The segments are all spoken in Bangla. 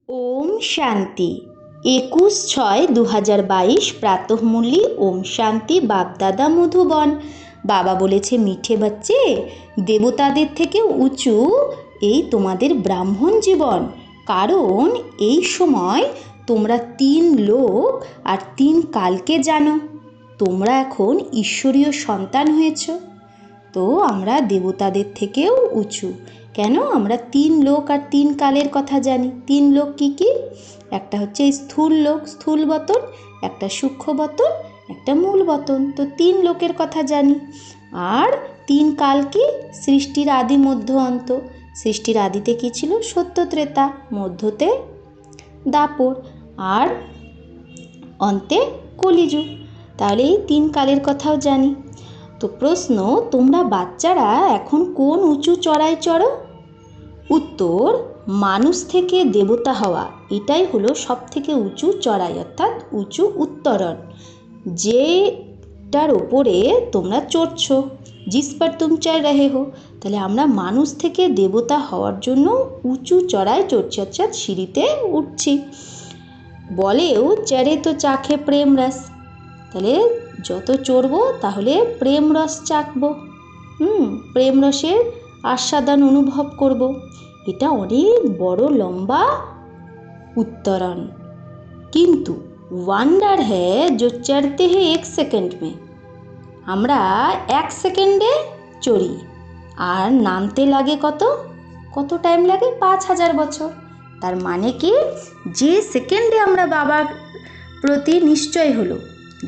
ওম শান্তি 21/6/2022 প্রাতঃমূল্যি ওম শান্তি বাপদাদা মধুবন। বাবা বলেছে, মিঠে বাচ্চে, দেবতাদের থেকে উঁচু এই তোমাদের ব্রাহ্মণ জীবন। কারণ এই সময় তোমরা 3 লোক আর 3 কালকে জানো। তোমরা এখন ঈশ্বরীয় সন্তান হয়েছ। তো আমরা দেবতাদের থেকেও উঁচু। কেন? আমরা 3 লোক আর 3 কালের কথা জানি। 3 লোক কি কি? একটা হচ্ছে স্থূল লোক, স্থূল বতন, একটা সূক্ষ্ম বতন, একটা মূল বতন। তো 3 লোকের কথা জানি। আর 3 কাল কি? সৃষ্টির আদি মধ্য অন্ত। সৃষ্টির আদিতে কি ছিল? সত্য ত্রেতা, মধ্যতে দাপর, আর অন্তে কলিযুগ। তাহলে এই 3 কালের কথাও জানি। তো প্রশ্ন, তোমরা বাচ্চারা এখন কোন উঁচু চড়াই চড়ো? উত্তর, মানুষ থেকে দেবতা হওয়া, এটাই হলো সব থেকে উঁচু চড়াই, অর্থাৎ উঁচু উত্তরণ। যেটার ওপরে তোমরা চড়ছো, জিস পর তুম চড় রহে হো। তাহলে আমরা মানুষ থেকে দেবতা হওয়ার জন্য উঁচু চড়াই চড়ছি, অর্থাৎ সিঁড়িতে উঠছি। বলেও চড়ে তো চাখে প্রেম রস। তাহলে যত চড়বো তাহলে প্রেম রস চাখবো, প্রেম রসের আস্বাদন অনুভব করব। এটা অনেক বড় লম্বা উত্তরণ। কিন্তু ওয়ান্ডার হ্যাঁ जो चढ़ते हैं 1 सेकंड में, আমরা 1 সেকেন্ডে চড়ি আর নামতে লাগে কত টাইম লাগে? 5000 বছর। তার মানে কি, যে সেকেন্ডে আমরা বাবার প্রতি নিশ্চয় হলো,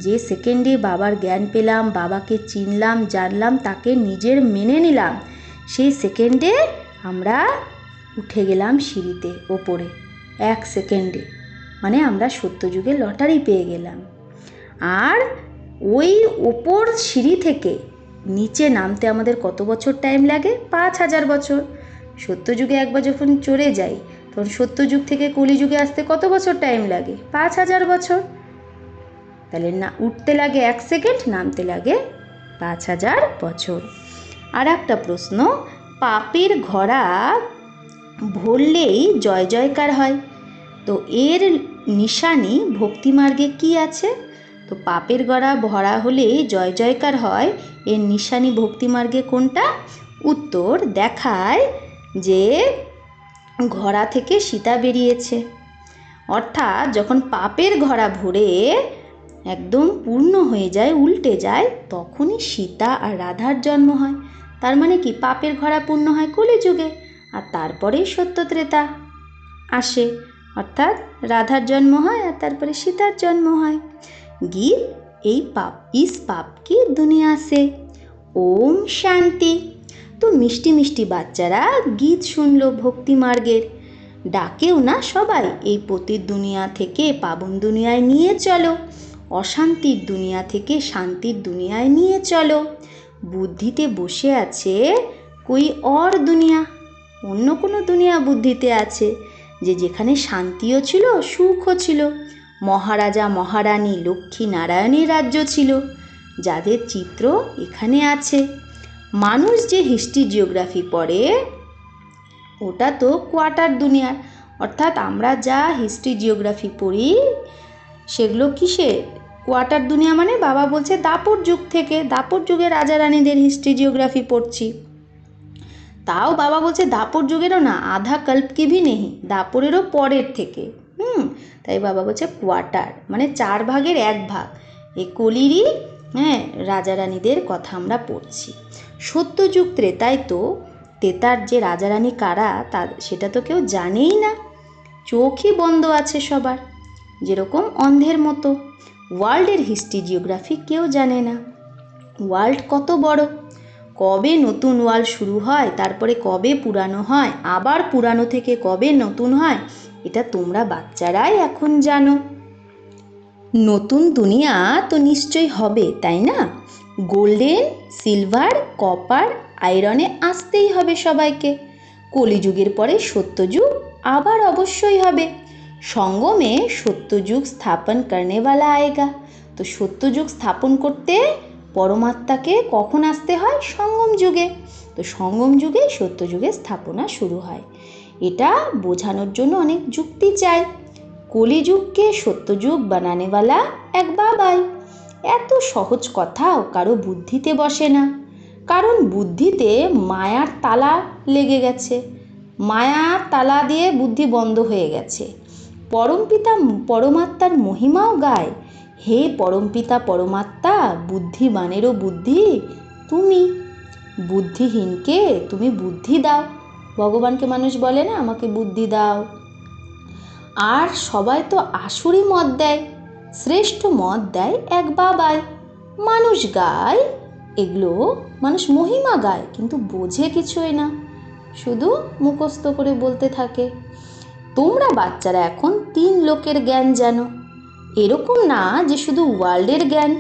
যে সেকেন্ডে বাবার জ্ঞান পেলাম, বাবাকে চিনলাম, জানলাম, তাকে নিজের মেনে নিলাম, সেই সেকেন্ডে আমরা উঠে গেলাম সিঁড়িতে ওপরে। 1 সেকেন্ডে, মানে আমরা সত্যযুগে লটারি পেয়ে গেলাম। আর ওই ওপর সিঁড়ি থেকে নিচে নামতে আমাদের কত বছর টাইম লাগে? 5000 বছর। সত্যযুগে একবার যখন চড়ে যাই, তখন সত্যযুগ থেকে কলিযুগে আসতে কত বছর টাইম লাগে? 5000 বছর। তাহলে না, উঠতে লাগে 1 সেকেন্ড, নামতে লাগে 5000 বছর। আর একটা প্রশ্ন, পাপের ঘোড়া ভরলেই জয় জয়কার হয়, তো এর নিশানি ভক্তিমার্গে কি আছে? তো পাপের ঘোড়া ভরা হলেই জয় জয়কার হয়, এর নিশানি ভক্তিমার্গে কোনটা? উত্তর, দেখায় যে ঘোড়া থেকে সীতা বেরিয়েছে। অর্থাৎ যখন পাপের ঘোড়া ভরে একদম পূর্ণ হয়ে যায়, উল্টে যায়, তখনই সীতা আর রাধার জন্ম হয়। তার মানে কি, পাপের ঘোড়া পূর্ণ হয় কলিযুগে, আর তারপরেই সত্য ত্রেতা আসে, অর্থাৎ রাধার জন্ম হয় আর তারপরে সীতার জন্ম হয়। গীত, এই পাপ ইস পাপ কি দুনিয়া সে। ওম শান্তি। তো মিষ্টি মিষ্টি বাচ্চারা গীত শুনলো ভক্তি মার্গের। ডাকেও না সবাই, এই পতির দুনিয়া থেকে পাবন দুনিয়ায় নিয়ে চলো, অশান্তির দুনিয়া থেকে শান্তির দুনিয়ায় নিয়ে চলো। বুদ্ধিতে বসে আছে কই অর দুনিয়া, অন্য কোনো দুনিয়া বুদ্ধিতে আছে, যে যেখানে শান্তিও ছিল, সুখও ছিল, মহারাজা মহারানী লক্ষ্মী নারায়ণের রাজ্য ছিল, যাদের চিত্র এখানে আছে। মানুষ যে হিস্ট্রি জিওগ্রাফি পড়ে, ওটা তো কোয়ার্টার দুনিয়ার, অর্থাৎ আমরা যা হিস্ট্রি জিওগ্রাফি পড়ি সেগুলো কিসে? কোয়ার্টার দুনিয়া। মানে বাবা বলছে দাপর যুগ থেকে, দাপর যুগে রাজা রানীদের হিস্ট্রি জিওগ্রাফি পড়ছি। তাও বাবা বলছে দাপর যুগেরও না, আধা কল্প কি ভি নেই, দাপরেরও পরের থেকে। তাই বাবা বলছে কোয়ার্টার, মানে 4 ভাগের 1 ভাগ এই কলিরই রাজা রানীদের কথা আমরা পড়ছি। সত্যযুগ ত্রেতায় তো তেতার যে রাজা রানী কারা সেটা তো কেউ জানেই না, চোখই বন্ধ আছে সবার, যেরকম অন্ধের মতো। ওয়ার্ল্ডের হিস্ট্রি জিওগ্রাফি কেউ জানে না। ওয়ার্ল্ড কত বড়, কবে নতুন ওয়ার্ল্ড শুরু হয়, তারপরে কবে পুরানো হয়, আবার পুরানো থেকে কবে নতুন হয়, এটা তোমরা বাচ্চারাই এখন জানো। নতুন দুনিয়া তো নিশ্চয়ই হবে, তাই না? গোল্ডেন, সিলভার, কপার, আয়রনে আসতেই হবে সবাইকে। কলিযুগের পরে সত্যযুগ আবার অবশ্যই হবে। সঙ্গমে সত্যযুগ স্থাপন করনেওয়ালা আয়েগা। তো সত্যযুগ স্থাপন করতে পরমাত্মাকে কখন আসতে হয়? সঙ্গম যুগে। তো সঙ্গম যুগে সত্যযুগের স্থাপনা শুরু হয়। এটা বোঝানোর জন্য অনেক যুক্তি চাই। কলিযুগকে সত্যযুগ বানানেওয়ালা এক বাবাই। এত সহজ কথাও কারো বুদ্ধিতে বসে না, কারণ বুদ্ধিতে মায়ার তালা লেগে গেছে। মায়ার তালা দিয়ে বুদ্ধি বন্ধ হয়ে গেছে। পরমপিতা পরমাত্মার মহিমাও গায়, হে পরমপিতা পরমাত্মা, বুদ্ধিমানেরও বুদ্ধি তুমি। বুদ্ধিহীনকে তুমি বুদ্ধি দাও। ভগবানকে মানুষ বলে না, আমাকে বুদ্ধি দাও। আর সবাই তো আসুরি মত দেয়, শ্রেষ্ঠ মত দেয় এক বাবাই। মানুষ গায় এগুলো, মানুষ মহিমা গায়, কিন্তু বোঝে কিছুই না, শুধু মুখস্থ করে বলতে থাকে। তোমরা বাচ্চারা এখন 3 লোকের জ্ঞান জানো। এরকম না যে শুধু ওয়ার্ল্ডের জ্ঞান,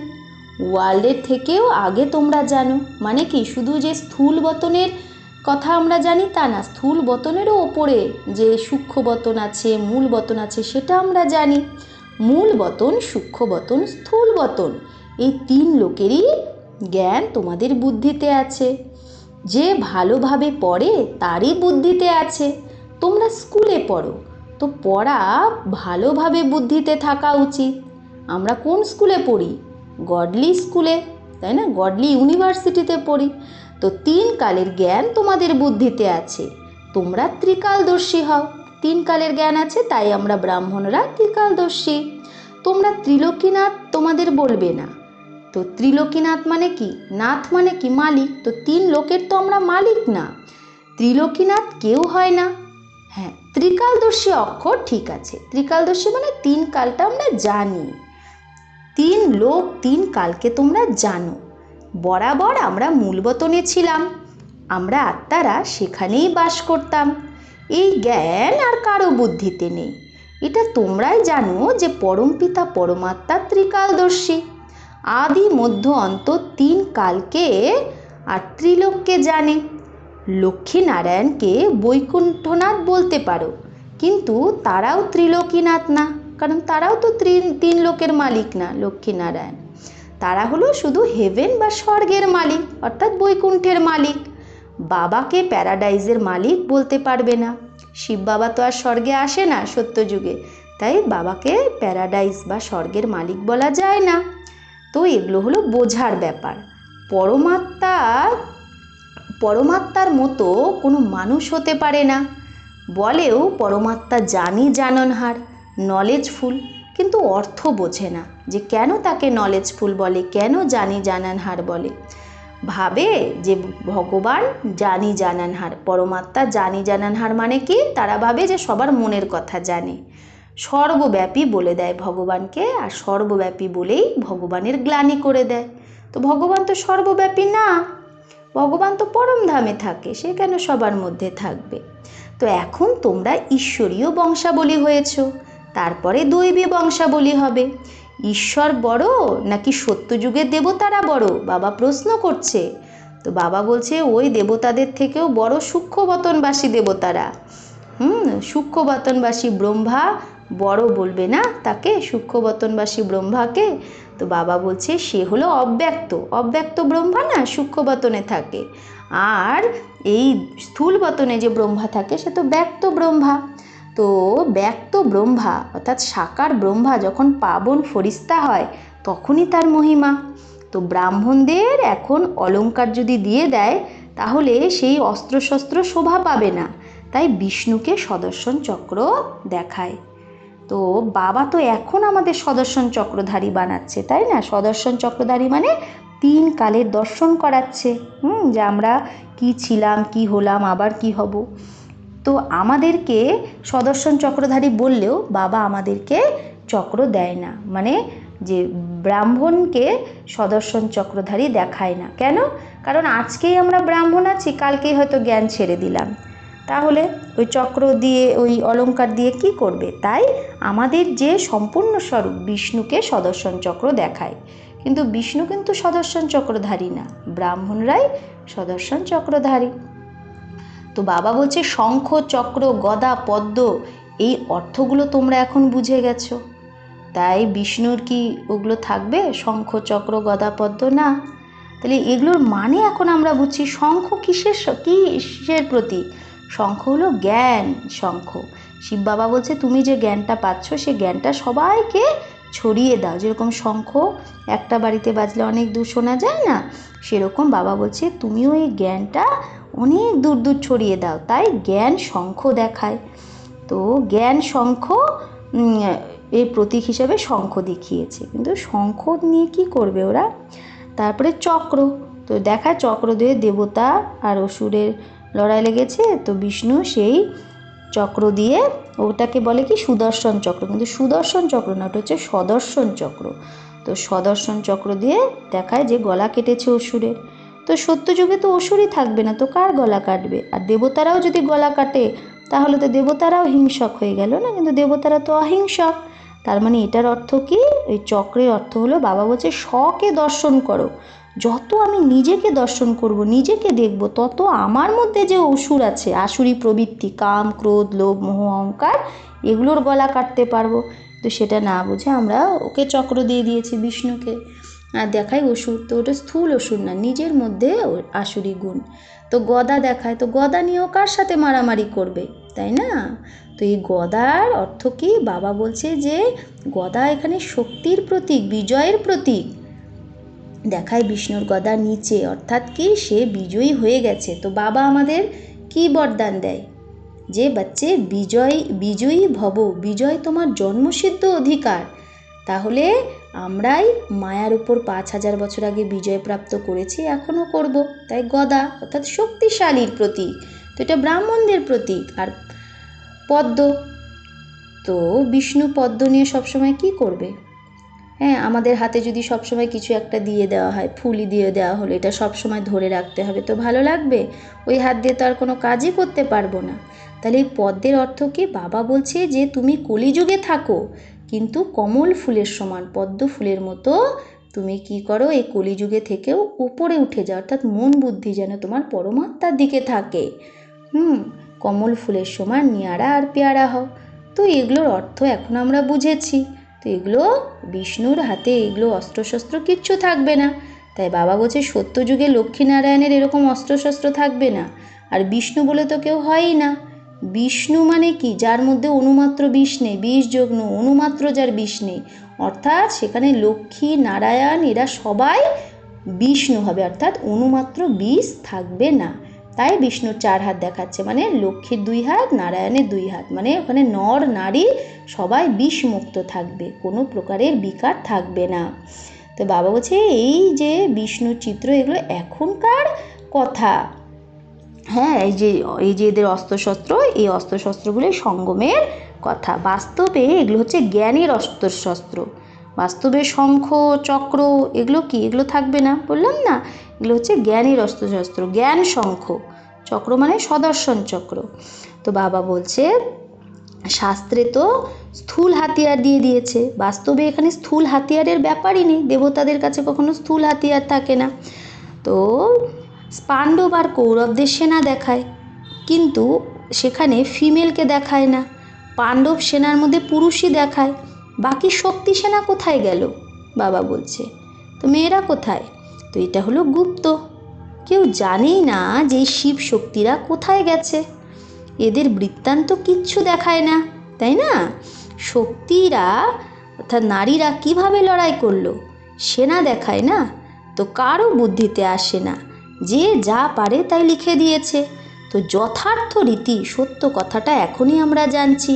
ওয়ার্ল্ডের থেকেও আগে তোমরা জানো। মানে কি, শুধু যে স্থূল বতনের কথা আমরা জানি তা না, স্থূল বতনেরও ওপরে যে সূক্ষ্ম বতন আছে, মূল বতন আছে, সেটা আমরা জানি। মূল বতন, সূক্ষ্ম বতন, স্থূল বতন, এই 3 লোকেরই জ্ঞান তোমাদের বুদ্ধিতে আছে। যে ভালোভাবে পড়ে তারই বুদ্ধিতে আছে। তোমরা স্কুলে পড়ো, তো পড়া ভালোভাবে বুদ্ধিতে থাকা উচিত। আমরা কোন স্কুলে পড়ি? গডলি স্কুলে, তাই না? গডলি ইউনিভার্সিটিতে পড়ি। তো 3 কালের জ্ঞান তোমাদের বুদ্ধিতে আছে। তোমরা ত্রিকালদর্শী হও। 3 কালের জ্ঞান আছে, তাই আমরা ব্রাহ্মণরা ত্রিকালদর্শী। তোমরা ত্রিলোকীনাথ তোমাদের বলবে না। তো ত্রিলোকীনাথ মানে কি? নাথ মানে কি? মালিক। তো 3 লোকের তো আমরা মালিক না। ত্রিলোকীনাথ কেউ হয় না। হ্যাঁ, ত্রিকালদর্শী অক্ষর ঠিক আছে। ত্রিকালদর্শী মানে 3 কালটা আমরা জানি। 3 লোক, 3 কালকে তোমরা জানো। বরাবর আমরা মূলবতনে ছিলাম, আমরা আত্মারা সেখানেই বাস করতাম। এই জ্ঞান আর কারো বুদ্ধিতে নেই। এটা তোমরাই জানো যে পরমপিতা পরমাত্মা ত্রিকালদর্শী, আদি মধ্য অন্ত 3 কালকে আর ত্রিলোককে জানে। লক্ষ্মীনারায়ণকে বৈকুণ্ঠনাথ বলতে পারো, কিন্তু তারাও ত্রিলোকীনাথ না, কারণ তারাও তো 3 লোকের মালিক না। লক্ষ্মীনারায়ণ তারা হলো শুধু হেভেন বা স্বর্গের মালিক, অর্থাৎ বৈকুণ্ঠের মালিক। বাবাকে প্যারাডাইজের মালিক বলতে পারবে না। শিব বাবা তো আর স্বর্গে আসে না সত্যযুগে, তাই বাবাকে প্যারাডাইজ বা স্বর্গের মালিক বলা যায় না। তো এগুলো হলো বোঝার ব্যাপার। পরমাত্মার মতো কোনো মানুষ হতে পারে না। বলেও পরমাত্মা জাননহার, নলেজফুল, কিন্তু অর্থ বোঝে না যে কেন তাকে নলেজফুল বলে, কেন জানানহার বলে। ভাবে যে ভগবান জানানহার, পরমাত্মা জানানহার মানে কি? তারা ভাবে যে সবার মনের কথা জানে, সর্বব্যাপী বলে দেয় ভগবানকে, আর সর্বব্যাপী বলেই ভগবানের গ্লানি করে দেয়। তো ভগবান তো সর্বব্যাপী না, ভগবান তো পরমধামে থাকে, সে কেন সবার মধ্যে থাকবে? তো এখন তোমরা ঈশ্বরীয় বংশাবলী হয়েছ, তারপরে দৈবী বংশাবলী হবে। ঈশ্বর বড় নাকি সত্যযুগের দেবতারা বড়? বাবা প্রশ্ন করছে। তো বাবা বলছে ওই দেবতাদের থেকেও বড় সূক্ষ্মবতনবাসী দেবতারা। সূক্ষ্মবতনবাসী ব্রহ্মা বড় বলবে না তাকে, সূক্ষ্মবতনবাসী ব্রহ্মাকে? তো বাবা বলছে সে হলো অব্যক্ত ব্রহ্মা না, সূক্ষ্মবতনে থাকে। আর এই স্থূল বতনে যে ব্রহ্মা থাকে সে তো ব্যক্ত ব্রহ্মা। তো ব্যক্ত ব্রহ্মা অর্থাৎ সাকার ব্রহ্মা যখন পাবন ফরিস্তা হয় তখনই তার মহিমা। তো ব্রাহ্মণদের এখন অলংকার যদি দিয়ে দেয় তাহলে সেই অস্ত্রশস্ত্র শোভা পাবে না, তাই বিষ্ণুকে সুদর্শন চক্র দেখায়। তো বাবা তো এখন আমাদের সুদর্শন চক্রধারী বানাচ্ছে, তাই না? সুদর্শন চক্রধারী মানে 3 কালের দর্শন করাচ্ছে, যে আমরা কি ছিলাম, কি হলাম, আবার কি হব। তো আমাদেরকে সুদর্শন চক্রধারী বললেও বাবা আমাদেরকে চক্র দেয় না, মানে যে ব্রাহ্মণকে সুদর্শন চক্রধারী দেখায় না। কেন? কারণ আজকেই আমরা ব্রাহ্মণ আছি, কালকেই হয়তো জ্ঞান ছেড়ে দিলাম, তাহলে ওই চক্র দিয়ে, ওই অলংকার দিয়ে কি করবে? তাই আমাদের যে সম্পূর্ণ স্বরূপ বিষ্ণুকে সুদর্শন চক্র দেখায়, কিন্তু বিষ্ণু কিন্তু সুদর্শন চক্রধারী না, ব্রাহ্মণরাই সুদর্শন চক্রধারী। তো বাবা বলছে শঙ্খ চক্র গদা পদ্ম, এই অর্থগুলো তোমরা এখন বুঝে গেছো। তাই বিষ্ণুর কি ওগুলো থাকবে? শঙ্খ চক্র গদা পদ্ম না। তাহলে এগুলোর মানে এখন আমরা বুঝছি। শঙ্খ কিসের প্রতীক? শঙ্খ হলো জ্ঞান শঙ্খ। শিব বাবা বলছে তুমি যে জ্ঞানটা পাচ্ছ সে জ্ঞানটা সবাইকে ছড়িয়ে দাও। যেরকম শঙ্খ একটা বাড়িতে বাজলে অনেক দূর শোনা যায় না, সেরকম বাবা বলছে তুমিও এই জ্ঞানটা অনেক দূর দূর ছড়িয়ে দাও, তাই জ্ঞান শঙ্খ দেখায়। তো জ্ঞান শঙ্খ এর প্রতীক হিসেবে শঙ্খ দেখিয়েছে। কিন্তু শঙ্খ নিয়ে কি করবে ওরা? তারপরে চক্র, তো দেখায় চক্র দিয়ে দেবতা আর অসুরের লড়াই লেগেছে, তো বিষ্ণু সেই চক্র দিয়ে, ওটাকে বলে কি সুদর্শন চক্র, কিন্তু সুদর্শন চক্র না, ওটা হচ্ছে সদর্শন চক্র। তো সদর্শন চক্র দিয়ে দেখায় যে গলা কেটেছে অসুরের। তো সত্যযুগে তো অসুরই থাকবে না, তো কার গলা কাটবে? আর দেবতারাও যদি গলা কাটে তাহলে তো দেবতারাও হিংসক হয়ে গেল না, কিন্তু দেবতারা তো অহিংসক। তার মানে এটার অর্থ কি? এই চক্রের অর্থ হলো বাবা বলছে স্বকে দর্শন করো। যত আমি নিজেকে দর্শন করব, নিজেকে দেখব, তত আমার মধ্যে যে অসুর আছে, আসুরি প্রবৃত্তি, কাম ক্রোধ লোভ মোহ অহংকার, এগুলোর গলা কাটতে পারবো। তো সেটা না বুঝে আমরা ওকে চক্র দিয়ে দিয়েছি বিষ্ণুকে, আর দেখাই অসুর। তো ওটা স্থূল অসুর না, নিজের মধ্যে আসুরি গুণ। তো গদা দেখায়, তো গদা নিয়েও কার সাথে মারামারি করবে, তাই না? তো এই গদার অর্থ কি? বাবা বলছে যে গদা এখানে শক্তির প্রতীক, বিজয়ের প্রতীক। দেখায় বিষ্ণুর গদা নিচে, অর্থাৎ কি সে বিজয়ী হয়ে গেছে। তো বাবা আমাদের কি বরদান দেয়? যে বাচ্চে বিজয়ী ভব, বিজয় তোমার জন্মসিদ্ধ অধিকার। তাহলে আমরাই মায়ার উপর 5000 বছর আগে বিজয় প্রাপ্ত করেছি, এখনও করব। তাই গদা অর্থাৎ শক্তিশালীর প্রতীক। তো এটা ব্রাহ্মণদের প্রতীক। আর পদ্ম, তো বিষ্ণু পদ্ম নিয়ে সবসময় কি করবে? হ্যাঁ, আমাদের হাতে যদি সবসময় কিছু একটা দিয়ে দেওয়া হয়, ফুলই দিয়ে দেওয়া হলো, এটা সবসময় ধরে রাখতে হবে, তো ভালো লাগবে? ওই হাত দিয়ে তো আর কোনো কাজই করতে পারবো না। তাহলে এই পদ্মের অর্থ কি? বাবা বলছে যে তুমি কলিযুগে থাকো, কিন্তু কমল ফুলের সমান পদ্ম ফুলের মতো তুমি কি করো? এই কলিযুগে থেকেও উপরে উঠে যাও, অর্থাৎ মন বুদ্ধি যেন তোমার পরমাত্মার দিকে থাকে। কমল ফুলের সমান নিয়ারা আর পেয়ারা হও। তো এগুলোর অর্থ এখন আমরা বুঝেছি। তো এগুলো বিষ্ণুর হাতে, এগুলো অস্ত্রশস্ত্র কিচ্ছু থাকবে না। তাই বাবা বলছে সত্যযুগে লক্ষ্মীনারায়ণের এরকম অস্ত্রশস্ত্র থাকবে না। আর বিষ্ণু বলে তো কেউ হয়ই না। বিষ্ণু মানে কি? যার মধ্যে অনুমাত্র বিষ নেই, বিষ যোগ্ন অনুমাত্র যার বিষ নেই, অর্থাৎ সেখানে লক্ষ্মী নারায়ণ এরা সবাই বিষ্ণু হবে, অর্থাৎ অনুমাত্র বিষ থাকবে না। তাই বিষ্ণুর 4 হাত দেখাচ্ছে, মানে লক্ষ্মীর 2 হাত, নারায়ণের 2 হাত, মানে ওখানে নর নারী সবাই বিষমুক্ত থাকবে, কোনো প্রকারের বিকার থাকবে না। তো বাবা বলছে এই যে বিষ্ণুর চিত্র, এগুলো এখনকার কথা। হ্যাঁ, এই যে এদের অস্ত্রশস্ত্র, এই অস্ত্রশস্ত্রগুলো সঙ্গমের কথা। বাস্তবে এগুলো হচ্ছে জ্ঞানের অস্ত্রশস্ত্র। বাস্তবে শঙ্খ চক্র এগুলো কি? এগুলো থাকবে না, বললাম না? এগুলো হচ্ছে জ্ঞানের অস্ত্রশস্ত্র। জ্ঞান শঙ্খ, চক্র মানে সদর্শন চক্র। তো বাবা বলছে শাস্ত্রে তো স্থূল হাতিয়ার দিয়ে দিয়েছে, বাস্তবে এখানে স্থূল হাতিয়ারের ব্যাপারই নেই, দেবতাদের কাছে কখনো স্থূল হাতিয়ার থাকে না। তো পাণ্ডব আর কৌরবদের সেনা দেখায়, কিন্তু সেখানে ফিমেলকে দেখায় না। পাণ্ডব সেনার মধ্যে পুরুষই দেখায়, বাকি শক্তি সেনা কোথায় গেল? বাবা বলছে তো মেয়েরা কোথায়? তো এটা হলো গুপ্ত, কেউ জানেই না যে শিব শক্তিরা কোথায় গেছে। এদের বৃত্তান্ত কিচ্ছু দেখায় না, তাই না? শক্তিরা অর্থাৎ নারীরা কিভাবে লড়াই করলো সেনা দেখায় না, তো কারো বুদ্ধিতে আসে না, যে যা পারে তাই লিখে দিয়েছে। তো যথার্থ রীতি সত্য কথাটা এখনই আমরা জানছি।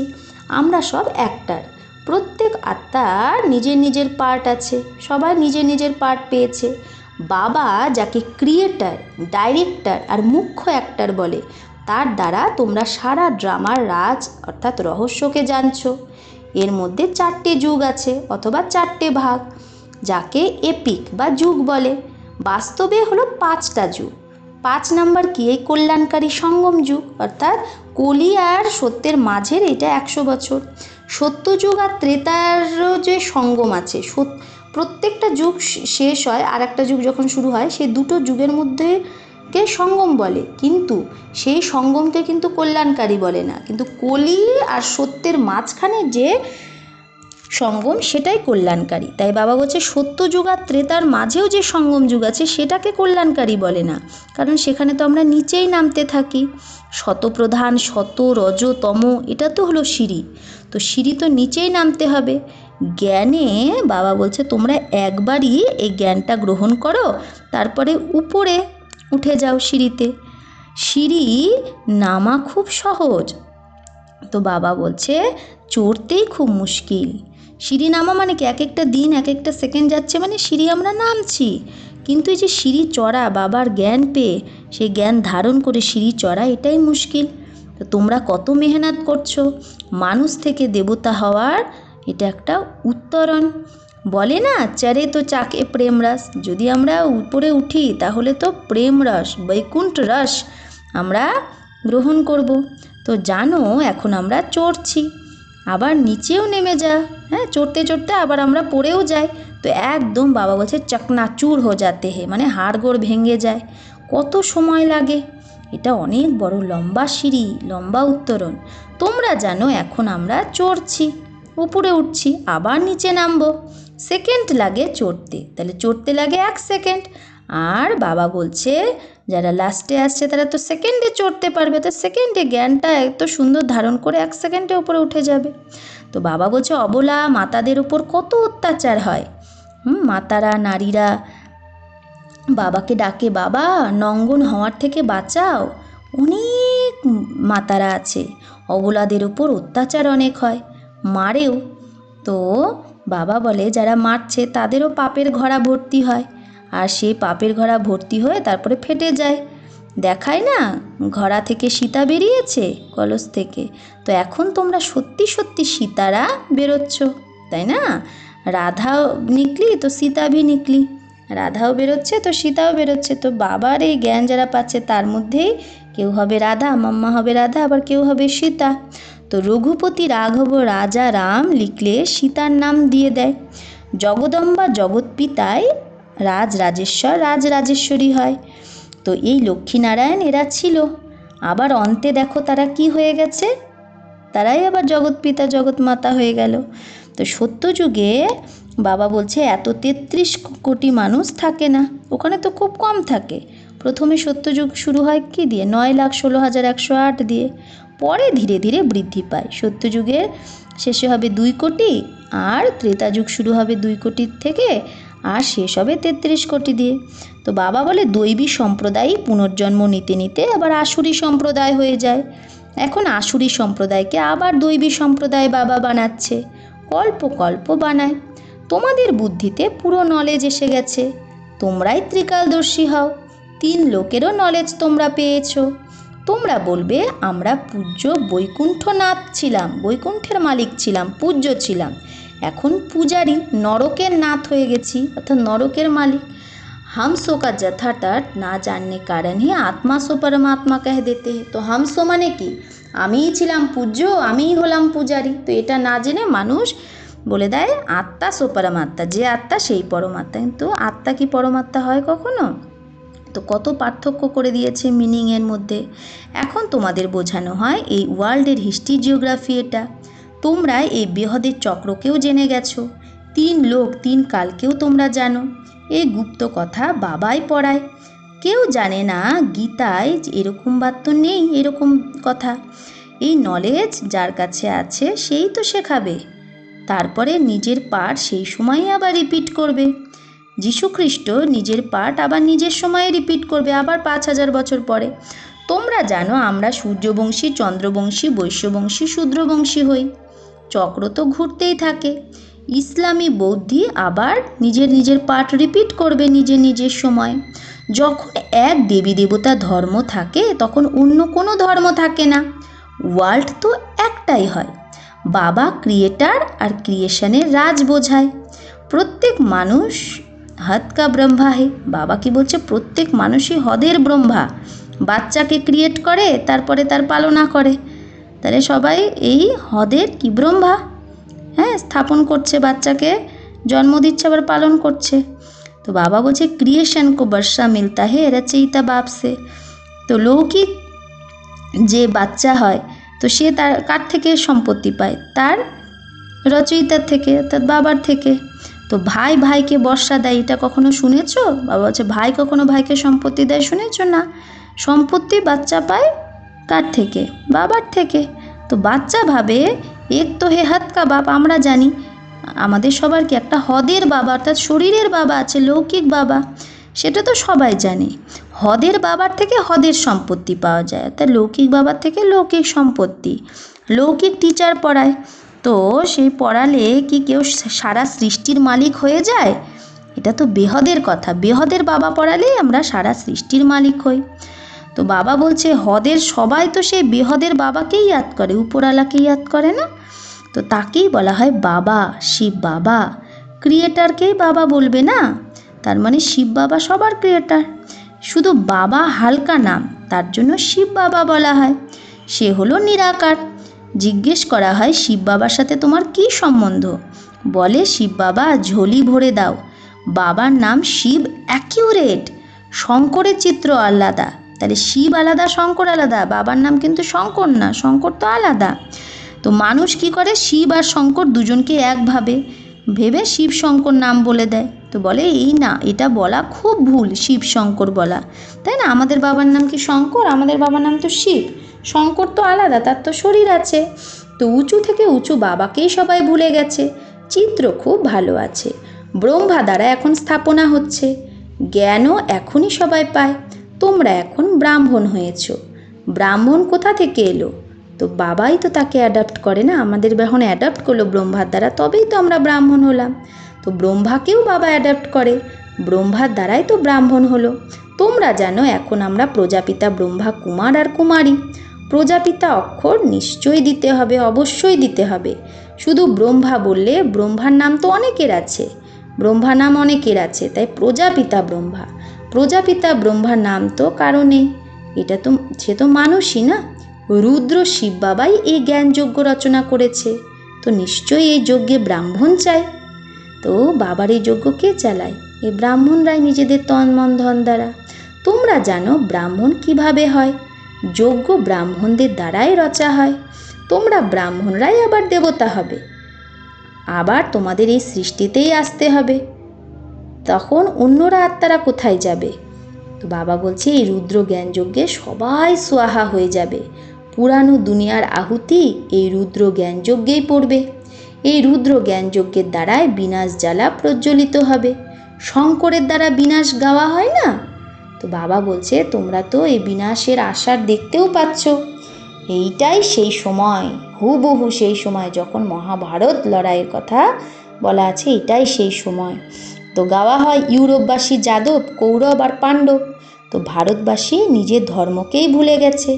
আমরা সব অ্যাক্টার, প্রত্যেক আত্মার নিজের নিজের পার্ট আছে, সবাই নিজের নিজের পার্ট পেয়েছে। বাবা যাকে ক্রিয়েটার, ডাইরেক্টর আর মুখ্য অ্যাক্টার বলে, তার দ্বারা তোমরা সারা ড্রামার রাজ অর্থাৎ রহস্যকে জানছো। এর মধ্যে 4টে যুগ আছে অথবা 4টে ভাগ, যাকে এপিক বা যুগ বলে। বাস্তবে হলো 5টা যুগ। 5 নাম্বার কি? এই কল্যাণকারী সঙ্গম যুগ, অর্থাৎ কলি আর সত্যের মাঝের এটা 100 বছর। সত্যযুগ আর ত্রেতারও যে সঙ্গম আছে, প্রত্যেকটা যুগ শেষ হয় আর একটা যুগ যখন শুরু হয়, সেই দুটো যুগের মধ্যে কে সঙ্গম বলে, কিন্তু সেই সঙ্গমকে কিন্তু কল্যাণকারী বলে না। কিন্তু কলি আর সত্যের মাঝখানে যে সঙ্গম সেটাই কল্যাণকারী। তাই বাবা বলছে সত্যযুগ আর ত্রেতার মাঝেও যে সঙ্গম যুগ আছে সেটাকে কল্যাণকারী বলে না, কারণ সেখানে তো আমরা নিচেই নামতে থাকি। শতপ্রধান, শত, রজ, তম, এটা তো হলো সিঁড়ি, তো সিঁড়ি তো নিচেই নামতে হবে। জ্ঞানে বাবা বলছে তোমরা একবারই এই জ্ঞানটা গ্রহণ করো, তারপরে উপরে উঠে যাও সিঁড়িতে। সিঁড়ি নামা খুব সহজ, তো বাবা বলছে চড়তেই খুব মুশকিল। সিঁড়ি নামা মানে কি, এক একটা দিন এক একটা সেকেন্ড যাচ্ছে মানে সিঁড়ি আমরা নামছি, কিন্তু এই যে সিঁড়ি চড়া, বাবার জ্ঞান পেয়ে সেই জ্ঞান ধারণ করে সিঁড়ি চড়া, এটাই মুশকিল। তো তোমরা কত মেহনত করছো মানুষ থেকে দেবতা হওয়ার, এটা একটা উত্তরণ। বলে না চরে তো চাকে প্রেম রস, যদি আমরা উপরে উঠি তাহলে তো প্রেম রস, বৈকুণ্ঠ রস আমরা গ্রহণ করব। তো জানো এখন আমরা চড়ছি, আবার নিচেও নেমে যা, হ্যাঁ চড়তে চড়তে আবার আমরা পড়েও যাই, তো একদম বাবা বলছে চকনাচুর হয়ে যাতে হে, মানে হাড়গোড় ভেঙে যায়। কত সময় লাগে, এটা অনেক বড় লম্বা সিঁড়ি, লম্বা উত্তরণ। তোমরা জানো এখন আমরা চড়ছি, উপরে উঠছি, আবার নিচে নামবো, সেকেন্ড লাগে চড়তে, তাহলে চড়তে লাগে 1 সেকেন্ড। আর বাবা বলছে যারা লাস্টে আসছে তারা তো সেকেন্ডে চড়তে পারবে, তো সেকেন্ডে জ্ঞানটা এত সুন্দর ধারণ করে 1 সেকেন্ডে উপরে উঠে যাবে। তো বাবা বলছে অবলা মাতাদের উপর কত অত্যাচার হয়, মাতারা, নারীরা বাবাকে ডাকে বাবা নঙ্গন হওয়ার থেকে বাঁচাও, অনেক মাতারা আছে, অবলাদের উপর অত্যাচার অনেক হয়, মারেও। তো বাবা বলে যারা মারছে তাদেরও পাপের ঘড়া ভর্তি হয়, আর সেই পাপের ঘড়া ভর্তি হয়ে তারপরে ফেটে যায়, দেখায় না ঘড়া থেকে সীতা বেরিয়েছে কলস থেকে। তো এখন তোমরা সত্যি সত্যি সীতারা বেরোচ্ছ, তাই না? রাধাও নিকলি তো সীতা ভি নিকলি, রাধাও বেরোচ্ছে তো সীতাও বেরোচ্ছে। তো বাবার এই জ্ঞান যারা পাচ্ছে তার মধ্যেই কেউ হবে রাধা, মাম্মা হবে রাধা, আবার কেউ হবে সীতা। তো রঘুপতি রাঘব রাজা রাম লিখলে সীতার নাম দিয়ে দেয়। জগদম্বা জগৎপিতায় রাজরাজেশ্বর রাজরাজেশ্বরী হয়। তো এই লক্ষ্মীনারায়ণ এরা ছিল, আবার অন্তে দেখো তারা কি হয়ে গেছে, তারাই আবার জগৎপিতা জগৎমাতা হয়ে গেল। তো সত্যযুগে বাবা বলছে এত 33 কোটি মানুষ থাকে না, ওখানে তো খুব কম থাকে। প্রথমে সত্যযুগ শুরু হয় কি দিয়ে, 9,16,108 দিয়ে, পরে ধীরে ধীরে বৃদ্ধি পায়। সত্যযুগের শেষে হবে 2 কোটি, আর ত্রেতা যুগ শুরু হবে 2 কোটির থেকে, আর শেষ হবে 33 কোটি দিয়ে। তো বাবা বলে দৈবী সম্প্রদায়ই পুনর্জন্ম নিতে নিতে আবার আসুরি সম্প্রদায় হয়ে যায়। এখন আসুরি সম্প্রদায়কে আবার দৈবী সম্প্রদায় বাবা বানাচ্ছে, কল্প কল্প বানায়। তোমাদের বুদ্ধিতে পুরো নলেজ এসে গেছে, তোমরাই ত্রিকালদর্শী হও, 3 লোকেরও নলেজ তোমরা পেয়েছো। তোমরা বলবে আমরা পূজ্য বৈকুণ্ঠনাথ ছিলাম, বৈকুণ্ঠের মালিক ছিলাম, পূজ্য ছিলাম, এখন পূজারী নরকের নাথ হয়ে গেছি, অর্থাৎ নরকের মালিক। হামসো কা যথার্থ না জাননে কারণ হি আত্মা সো পরমাত্মা কহ দেতে হে। তো হামসো মানে কি, আমিই ছিলাম পূজ্য, আমিই হলাম পূজারী। তো এটা না জেনে মানুষ বলে দেয় আত্মা সো পরমাত্মা, যে আত্মা সেই পরমাত্মা, কিন্তু আত্মা কি পরমাত্মা হয় কখনো? তো কত পার্থক্য করে দিয়েছে মিনিংয়ের মধ্যে। এখন তোমাদের বোঝানো হয় এই ওয়ার্ল্ডের হিস্ট্রি জিওগ্রাফি, এটা তোমরা এই বৃহদের চক্রকেও জেনে গেছো, 3 লোক 3 কালকেও তোমরা জানো। এই গুপ্ত কথা বাবাই পড়ায়, কেউ জানে না গীতায় এরকম বার্তা নেই, এরকম কথা। এই নলেজ যার কাছে আছে সেই তো শেখাবে, তারপরে নিজের পাঠ সেই সময়ই আবার রিপিট করবে। যীশুখ্রিস্ট নিজের পাঠ আবার নিজের সময়ে রিপিট করবে, আবার 5,000 বছর পরে। তোমরা জানো আমরা সূর্যবংশী, চন্দ্রবংশী, বৈশ্যবংশী, শূদ্রবংশী হই, চক্র তো ঘুরতেই থাকে। ইসলামী বৌদ্ধি আবার নিজের নিজের পাঠ রিপিট করবে নিজের নিজের সময়। যখন এক দেবী দেবতা ধর্ম থাকে তখন অন্য কোনো ধর্ম থাকে না, ওয়ার্ল্ড তো একটাই হয়। বাবা ক্রিয়েটার আর ক্রিয়েশনের রাজ বোঝায়। প্রত্যেক মানুষ হদ কা ব্রহ্মা হে, বাবা কি বলছে প্রত্যেক মানুষই হদের ব্রহ্মা, বাচ্চাকে ক্রিয়েট করে তারপরে তার পালনা করে, তাহলে সবাই এই হদের কি ব্রহ্মা, হ্যাঁ স্থাপন করছে, বাচ্চাকে জন্ম দিচ্ছে আবার পালন করছে। তো বাবা বলছে ক্রিয়েশন কো বর্ষা মিলতা হে রচয়িতা বাপ সে। তো লৌকিক যে বাচ্চা হয় তো সে তার কার থেকে সম্পত্তি পায়, তার রচয়িতার থেকে, অর্থাৎ বাবার থেকে। তো ভাই ভাইকে বর্ষা দেয়, এটা কখনো শুনেছ? বাবা বলছে ভাই কখনো ভাইকে সম্পত্তি দেয়, শুনেছ না? সম্পত্তি বাচ্চা পায় কার থেকে? বাবার থেকে। তো বাচ্চা ভাবে এক তো হে হাত কা বাপ, আমরা জানি আমাদের সবার কি একটা হদের বাবা অর্থাৎ শরীরের বাবা আছে, লৌকিক বাবা, সেটা তো সবাই জানে। হদের বাবার থেকে হদের সম্পত্তি পাওয়া যায়, অর্থাৎ লৌকিক বাবার থেকে লৌকিক সম্পত্তি। লৌকিক টিচার পড়ায়, তো সেই পড়ালে কি কেউ সারা সৃষ্টির মালিক হয়ে যায়? এটা তো বেহদের কথা। বেহদের বাবা পড়ালে আমরা সারা সৃষ্টির মালিক হই। তো বাবা বলছে হদের সবাই তো সেই বেহদের বাবাকেই ইয়াদ করে, উপরওয়ালাকে ইয়াদ করে না? তো তাকেই বলা হয় বাবা, শিব বাবা। ক্রিয়েটারকেই বাবা বলবে না? তার মানে শিব বাবা সবার ক্রিয়েটার। শুধু বাবা হালকা নাম, তার জন্য শিব বাবা বলা হয়। সে হলো নিরাকার। জিজ্ঞেস করা হয় শিব বাবার সাথে তোমার কী সম্বন্ধ? বলে শিব বাবা ঝোলি ভরে দাও। বাবার নাম শিব অ্যাকিউরেট, শঙ্করের চিত্র আলাদা। তাহলে শিব আলাদা, শঙ্কর আলাদা। বাবার নাম কিন্তু শঙ্কর না, শঙ্কর তো আলাদা। তো মানুষ কি করে, শিব আর শঙ্কর দুজনকে একভাবে ভেবে শিব শঙ্কর নাম বলে দেয়। তো বলে এই না, এটা বলা খুব ভুল, শিব শঙ্কর বলা, তাই না? আমাদের বাবার নাম কি শঙ্কর? আমাদের বাবার নাম তো শিব। শঙ্কর তো আলাদা, তার তো শরীর আছে। তো উঁচু থেকে উঁচু বাবাকেই সবাই ভুলে গেছে। চিত্র খুব ভালো আছে। ব্রহ্মা দ্বারা এখন স্থাপনা হচ্ছে, জ্ঞানও এখনই সবাই পায়। তোমরা এখন ব্রাহ্মণ হয়েছ। ব্রাহ্মণ কোথা থেকে এলো? তো বাবাই তো তাকে অ্যাডাপ্ট করে না, আমাদের এখন অ্যাডাপ্ট করলো ব্রহ্মার দ্বারা, তবেই তো আমরা ব্রাহ্মণ হলাম। তো ব্রহ্মাকেও বাবা অ্যাডাপ্ট করে, ব্রহ্মার দ্বারাই তো ব্রাহ্মণ হলো। তোমরা জানো এখন আমরা প্রজাপিতা ব্রহ্মা কুমার আর কুমারী। প্রজাপিতা অক্ষর নিশ্চয়ই দিতে হবে, অবশ্যই দিতে হবে। শুধু ব্রহ্মা বললে, ব্রহ্মার নাম তো অনেকের আছে, ব্রহ্মা নাম অনেকের আছে, তাই প্রজাপিতা ব্রহ্মা। প্রজাপিতা ব্রহ্মার নাম তো কারণে, এটা তো সে তো মানুষই না। রুদ্র শিব বাবাই এই জ্ঞানযজ্ঞ রচনা করেছে, তো নিশ্চয়ই এই যজ্ঞে ব্রাহ্মণ চাই। তো বাবার এই যজ্ঞ কে চালায়? এই ব্রাহ্মণরাই নিজেদের তন মন ধন দ্বারা। তোমরা জানো ব্রাহ্মণ কিভাবে হয়? যজ্ঞ ব্রাহ্মণদের দ্বারাই রচা হয়। তোমরা ব্রাহ্মণরাই আবার দেবতা হবে, আবার তোমাদের এই সৃষ্টিতেই আসতে হবে। তখন অন্যরা আত্মারা কোথায় যাবে? তো বাবা বলছে এই রুদ্র জ্ঞান যজ্ঞে সবাই সোয়াহা হয়ে যাবে। পুরানো দুনিয়ার আহুতি এই রুদ্র জ্ঞান যজ্ঞেই পড়বে। এই রুদ্র জ্ঞান যজ্ঞের দ্বারাই বিনাশ জ্বালা প্রজ্বলিত হবে। শঙ্করের দ্বারা বিনাশ গাওয়া হয় না? তো বাবা বলছে তোমরা তো এই বিনাশের আশার দেখতেও পাচ্ছ। এইটাই সেই সময়, হুবহু সেই সময় যখন মহাভারত লড়াইয়ের কথা বলা আছে, এটাই সেই সময়। তো গাওয়া হয় ইউরোপবাসী যাদব, কৌরব আর পাণ্ডব। তো ভারতবাসী নিজের ধর্মকেই ভুলে গেছে।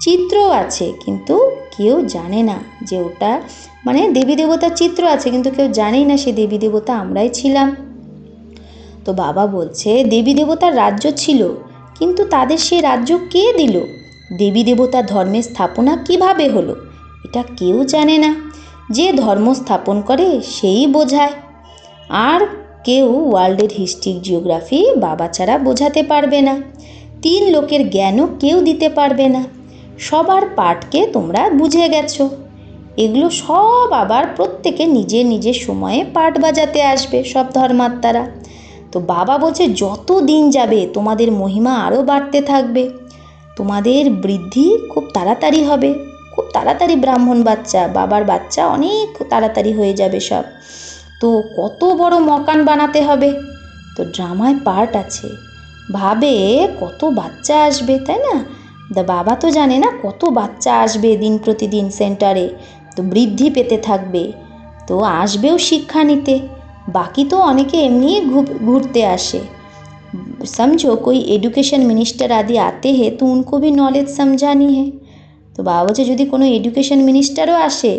চিত্রও আছে কিন্তু কেউ জানে না যে ওটা মানে দেবী দেবতার চিত্র আছে, কিন্তু কেউ জানেই না সে দেবী দেবতা আমরাই ছিলাম। তো বাবা বলছে দেবী দেবতার রাজ্য ছিল, কিন্তু তাদের সেই রাজ্য কে দিল? দেবী দেবতার ধর্মের স্থাপনা কিভাবে হলো? এটা কেউ জানে না। যে ধর্ম স্থাপন করে সেই বোঝায়। আর কেউ ওয়ার্ল্ডের হিস্ট্রি জিওগ্রাফি বাবা ছাড়া বোঝাতে পারবে না। 3 লোকের জ্ঞানও কেউ দিতে পারবে না। সবার পাঠকে তোমরা বুঝে গেছো। এগুলো সব আবার প্রত্যেকে নিজের নিজের সময়ে পাঠ বাজাতে আসবে, সব ধর্মাত্মারা। তো বাবা বলছে যত দিন যাবে তোমাদের মহিমা আরও বাড়তে থাকবে, তোমাদের বৃদ্ধি খুব তাড়াতাড়ি হবে, খুব তাড়াতাড়ি ব্রাহ্মণ বাচ্চা, বাবার বাচ্চা অনেক তাড়াতাড়ি হয়ে যাবে সব। তো কত বড় মকান বানাতে হবে। তো ড্রামায় পার্ট আছে, ভাবে কত বাচ্চা আসবে, তাই না? বাবা তো জানে না কত বাচ্চা আসবে দিন প্রতিদিন সেন্টারে, তো বৃদ্ধি পেতে থাকবে। তো আসবেও শিক্ষা নিতে। বাকি তো অনেকে এমনি घूरते আসে। समझो कोई एडुकेशन मिनिस्टर आदि आते हैं तो उनको भी नॉलेज समझानी है। তো বাবা বলছে যদি কোনো এডুকেশন মিনিস্টারও আসে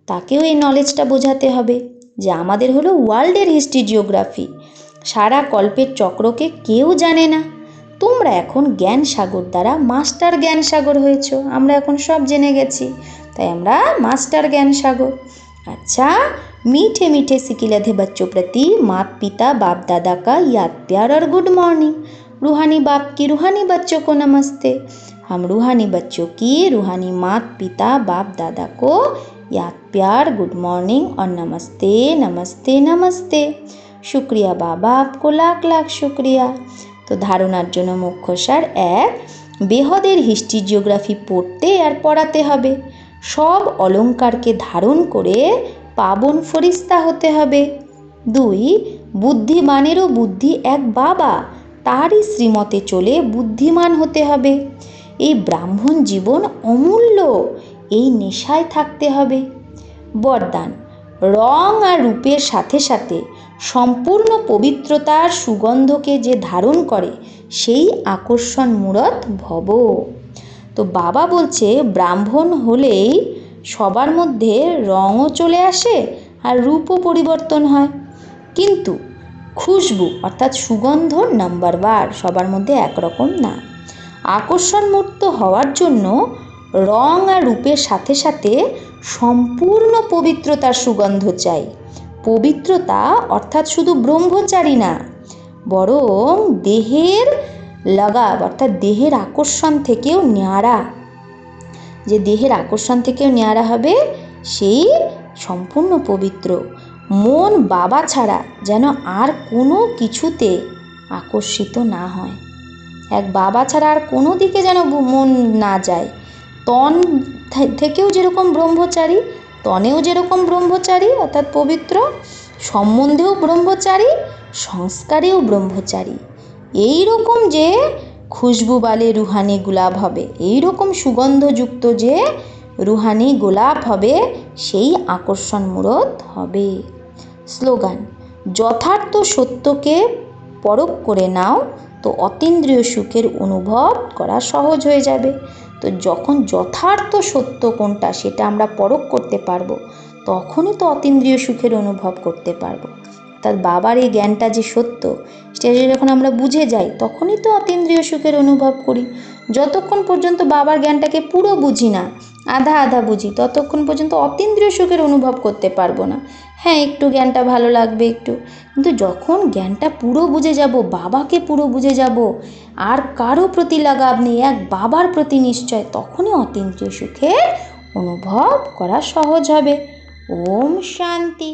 তাকেও এই নলেজটা বোঝাতে হবে যে আমাদের হলো ওয়ার্ল্ডের হিস্ট্রি জিওগ্রাফি, সারা কল্পের চক্রকে কেউ জানে না। তোমরা এখন জ্ঞান সাগর দ্বারা মাস্টার জ্ঞান সাগর হয়েছ, আমরা এখন সব জেনে গেছি, তাই আমরা মাস্টার জ্ঞান সাগর। अच्छा, मीठे मीठे सिकिलधे बच्चों प्रति माता पिता बाप दादा का याद प्यार और गुड मॉर्निंग। रूहानी बाप की रूहानी बच्चों को नमस्ते। हम रूहानी बच्चों की रूहानी माता पिता बाप दादा को याद प्यार, गुड मॉर्निंग और नमस्ते नमस्ते नमस्ते। शुक्रिया बाबा, आपको लाख लाख शुक्रिया। তো ধারণার জন্য মুখ্য সার: 1, বেহদের হিস্ট্রি জিওগ্রাফি পড়তে আর পড়াতে হবে। সব অলঙ্কারকে ধারণ করে পাবন ফরিস্তা হতে হবে। 2, বুদ্ধিমানেরও বুদ্ধি এক বাবা, তারই শ্রীমতে চলে বুদ্ধিমান হতে হবে। এই ব্রাহ্মণ জীবন অমূল্য, এই নেশায় থাকতে হবে। বরদান: রং আর রূপের সাথে সাথে সম্পূর্ণ পবিত্রতার সুগন্ধকে যে ধারণ করে সেই আকর্ষণ মূরত ভব। তো বাবা বলছে ব্রাহ্মণ হলেই সবার মধ্যে রঙও চলে আসে আর রূপও পরিবর্তন হয়, কিন্তু খুশবু অর্থাৎ সুগন্ধ নাম্বার সবার মধ্যে একরকম না। আকর্ষণমূর্ত হওয়ার জন্য রং আর রূপের সাথে সাথে সম্পূর্ণ পবিত্রতার সুগন্ধ চাই। পবিত্রতা অর্থাৎ শুধু ব্রহ্মচারী না, বরং দেহের লাগাব অর্থাৎ দেহের আকর্ষণ থেকেও ন্যাড়া। যে দেহের আকর্ষণ থেকেও ন্যাড়া হবে সেই সম্পূর্ণ পবিত্র। মন বাবা ছাড়া যেন আর কোনো কিছুতে আকর্ষিত না হয়। এক বাবা ছাড়া আর কোনো দিকে যেন মন না যায়। তন থেকেও যেরকম ব্রহ্মচারী, তনেও যেরকম ব্রহ্মচারী অর্থাৎ পবিত্র, সম্বন্ধেও ব্রহ্মচারী, সংস্কারেও ব্রহ্মচারী। এই রকম যে খুশবু বালে রুহানি গোলাপ হবে, এই রকম সুগন্ধযুক্ত যে রুহানি গোলাপ হবে, সেই আকর্ষণ মূরত হবে। স্লোগান: যথার্থ সত্যকে পরখ করে নাও, তো অতীন্দ্রিয় সুখের অনুভব করা সহজ হয়ে যাবে। তো যখন যথার্থ সত্য কোনটা সেটা আমরা পরখ করতে পারবো, তখনই তো অতীন্দ্রিয় সুখের অনুভব করতে পারবো। অর্থাৎ বাবার এই জ্ঞানটা যে সত্য সেটা যখন আমরা বুঝে যাই, তখনই তো অতীন্দ্রিয় সুখের অনুভব করি। যতক্ষণ পর্যন্ত বাবার জ্ঞানটাকে পুরো বুঝি না, আধা আধা বুঝি, ততক্ষণ পর্যন্ত অতীন্দ্রিয় সুখের অনুভব করতে পারবো না। হ্যাঁ, একটু জ্ঞানটা ভালো লাগবে একটু, কিন্তু যখন জ্ঞানটা পুরো বুঝে যাব, বাবাকে পুরো বুঝে যাব, আর কারো প্রতি লাগাব নেই, এক বাবার প্রতি নিশ্চয়, তখনই অতীন্দ্রিয় সুখের অনুভব করা সহজ হবে। ওম শান্তি।